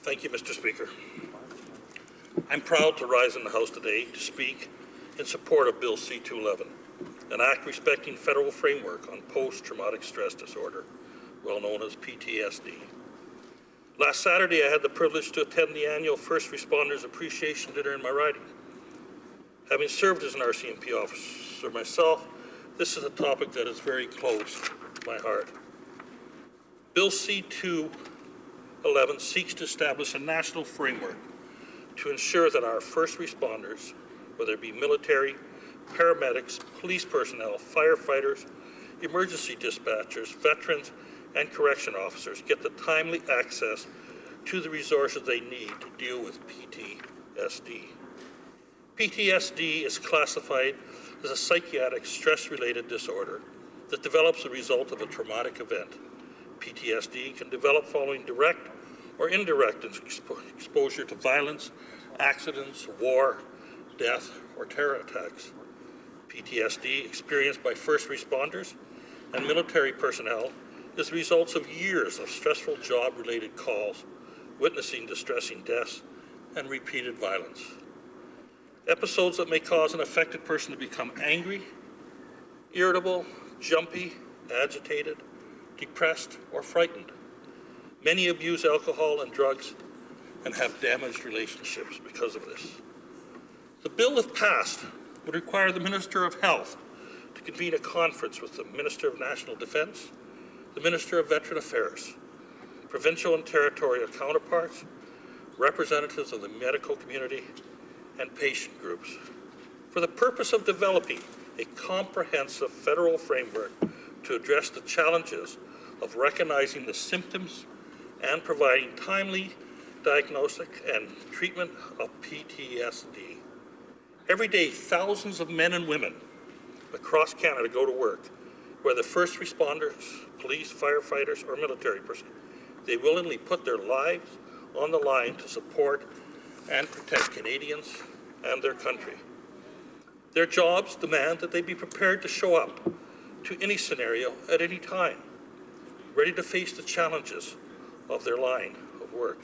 Thank you, Mr. Speaker. I'm proud to rise in the House today to speak in support of Bill C-211, an act respecting federal framework on post-traumatic stress disorder, well known as PTSD. Last Saturday, I had the privilege to attend the annual First Responders Appreciation Dinner in my riding. Having served as an RCMP officer myself, this is a topic that is very close to my heart. Bill C-211 seeks to establish a national framework to ensure that our first responders, whether it be military, paramedics, police personnel, firefighters, emergency dispatchers, veterans, and correction officers get the timely access to the resources they need to deal with PTSD. PTSD is classified as a psychiatric stress-related disorder that develops as a result of a traumatic event. PTSD can develop following direct or indirect exposure to violence, accidents, war, death, or terror attacks. PTSD experienced by first responders and military personnel is the results of years of stressful job-related calls, witnessing distressing deaths, and repeated violence. Episodes that may cause an affected person to become angry, irritable, jumpy, agitated, depressed, or frightened. Many abuse alcohol and drugs and have damaged relationships because of this. The bill, if passed, would require the Minister of Health to convene a conference with the Minister of National Defence, the Minister of Veteran Affairs, provincial and territorial counterparts, representatives of the medical community, and patient groups, for the purpose of developing a comprehensive federal framework to address the challenges of recognizing the symptoms and providing timely diagnostic and treatment of PTSD. Every day, thousands of men and women across Canada go to work, whether first responders, police, firefighters, or military personnel. They willingly put their lives on the line to support and protect Canadians and their country. Their jobs demand that they be prepared to show up to any scenario at any time, ready to face the challenges of their line of work.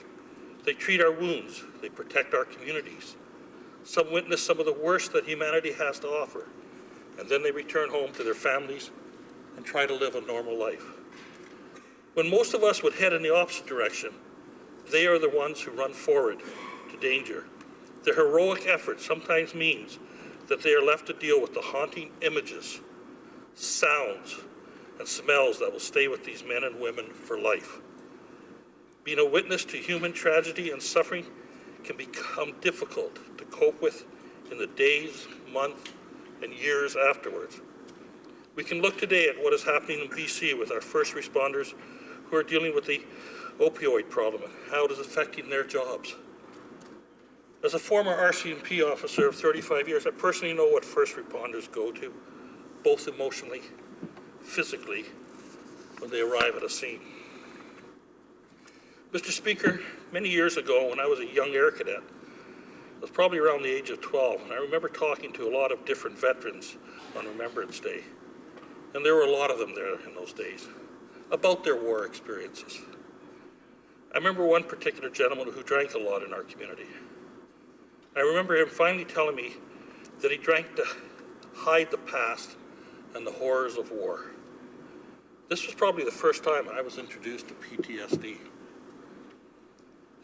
They treat our wounds, they protect our communities. Some witness some of the worst that humanity has to offer, and then they return home to their families and try to live a normal life. When most of us would head in the opposite direction, they are the ones who run forward to danger. Their heroic effort sometimes means that they are left to deal with the haunting images, sounds, and smells that will stay with these men and women for life. Being a witness to human tragedy and suffering can become difficult to cope with in the days, months, and years afterwards. We can look today at what is happening in BC with our first responders who are dealing with the opioid problem and how it is affecting their jobs. As a former RCMP officer of 35 years, I personally know what first responders go to, both emotionally, physically, when they arrive at a scene. Mr. Speaker, many years ago when I was a young air cadet, I was probably around the age of 12, and I remember talking to a lot of different veterans on Remembrance Day, and there were a lot of them there in those days, about their war experiences. I remember one particular gentleman who drank a lot in our community. I remember him finally telling me that he drank to hide the past and the horrors of war. This was probably the first time I was introduced to PTSD.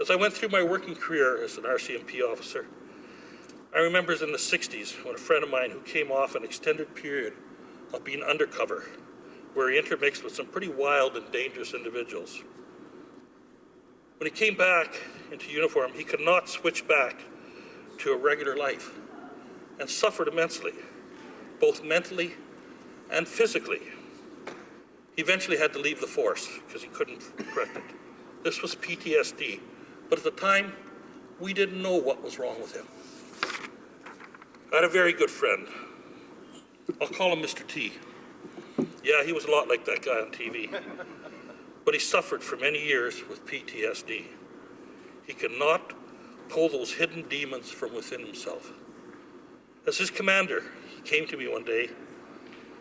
As I went through my working career as an RCMP officer, I remember it was in the 60s when a friend of mine who came off an extended period of being undercover, where he intermixed with some pretty wild and dangerous individuals. When he came back into uniform, he could not switch back to a regular life and suffered immensely, both mentally and physically. He eventually had to leave the force because he couldn't correct it. This was PTSD, but at the time, we didn't know what was wrong with him. I had a very good friend. I'll call him Mr. T. Yeah, he was a lot like that guy on TV. But he suffered for many years with PTSD. He could not pull those hidden demons from within himself. As his commander, he came to me one day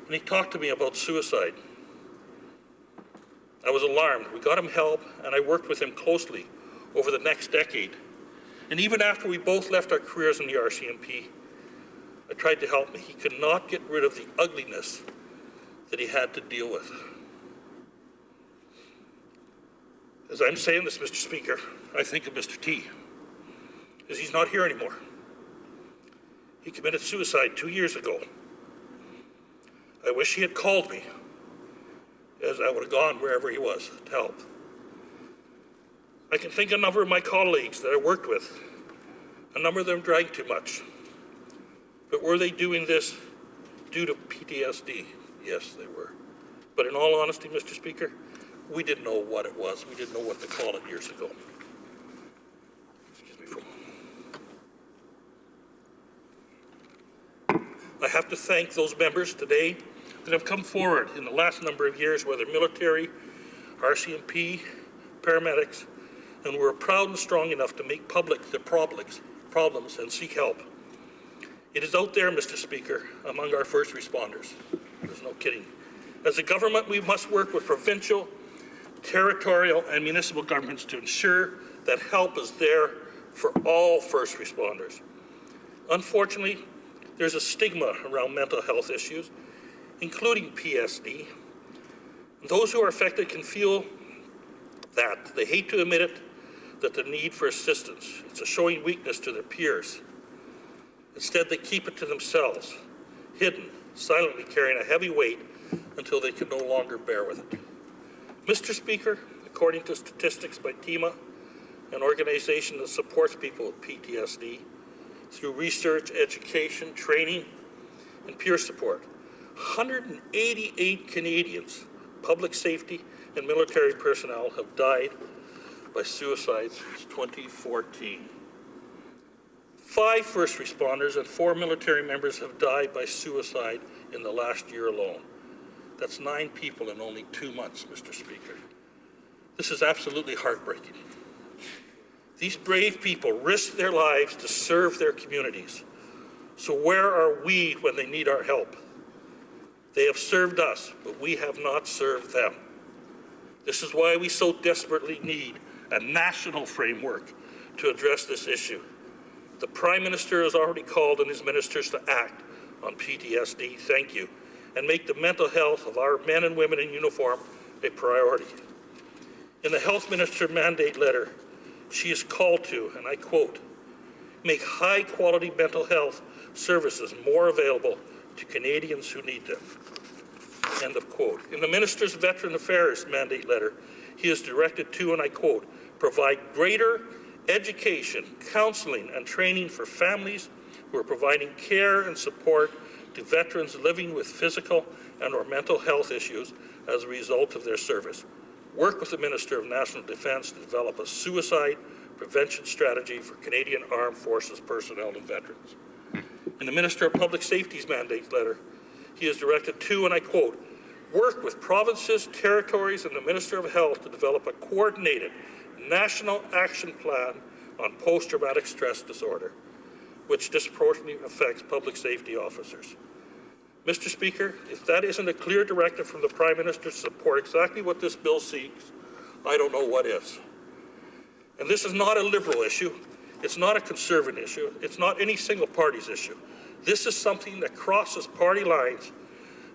and he talked to me about suicide. I was alarmed. We got him help, and I worked with him closely over the next decade. And even after we both left our careers in the RCMP, I tried to help him. He could not get rid of the ugliness that he had to deal with. As I'm saying this, Mr. Speaker, I think of Mr. T, because he's not here anymore. He committed suicide 2 years ago. I wish he had called me, as I would have gone wherever he was to help. I can think of a number of my colleagues that I worked with. A number of them drank too much. But were they doing this due to PTSD? Yes, they were. But in all honesty, Mr. Speaker, we didn't know what it was. We didn't know what to call it years ago. Excuse me for a moment. I have to thank those members today that have come forward in the last number of years, whether military, RCMP, paramedics, and were proud and strong enough to make public their problems and seek help. It is out there, Mr. Speaker, among our first responders. There's no kidding. As a government, we must work with provincial, territorial, and municipal governments to ensure that help is there for all first responders. Unfortunately, there's a stigma around mental health issues, including PTSD. Those who are affected can feel that. They hate to admit it, that the need for assistance. It's a showing weakness to their peers. Instead, they keep it to themselves, hidden, silently carrying a heavy weight until they can no longer bear with it. Mr. Speaker, according to statistics by TEMA, an organization that supports people with PTSD, through research, education, training, and peer support, 188 Canadians, public safety and military personnel, have died by suicide since 2014. 5 first responders and 4 military members have died by suicide in the last year alone. That's 9 people in only 2 months, Mr. Speaker. This is absolutely heartbreaking. These brave people risk their lives to serve their communities. So where are we when they need our help? They have served us, but we have not served them. This is why we so desperately need a national framework to address this issue. The Prime Minister has already called on his ministers to act on PTSD, thank you, and make the mental health of our men and women in uniform a priority. In the Health Minister mandate letter, she is called to, and I quote, make high-quality mental health services more available to Canadians who need them. End of quote. In the Minister's Veteran Affairs mandate letter, he is directed to, and I quote, provide greater education, counseling, and training for families who are providing care and support to veterans living with physical and or mental health issues as a result of their service. Work with the Minister of National Defence to develop a suicide prevention strategy for Canadian Armed Forces personnel and veterans. In the Minister of Public Safety's mandate letter, he is directed to, and I quote, work with provinces, territories, and the Minister of Health to develop a coordinated national action plan on post-traumatic stress disorder, which disproportionately affects public safety officers. Mr. Speaker, if that isn't a clear directive from the Prime Minister to support exactly what this bill seeks, I don't know what is. And this is not a Liberal issue. It's not a Conservative issue. It's not any single party's issue. This is something that crosses party lines,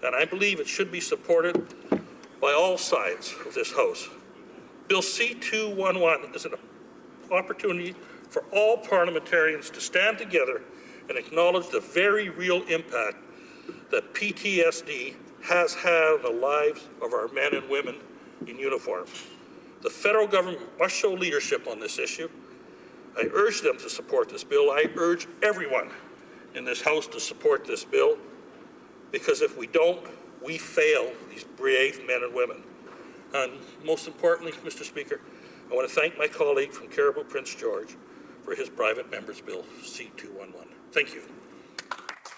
and I believe it should be supported by all sides of this House. Bill C-211 is an opportunity for all parliamentarians to stand together and acknowledge the very real impact that PTSD has had on the lives of our men and women in uniform. The federal government must show leadership on this issue. I urge them to support this bill. I urge everyone in this House to support this bill, because if we don't, we fail these brave men and women. And most importantly, Mr. Speaker, I want to thank my colleague from Caribou Prince George for his private member's bill, C-211. Thank you.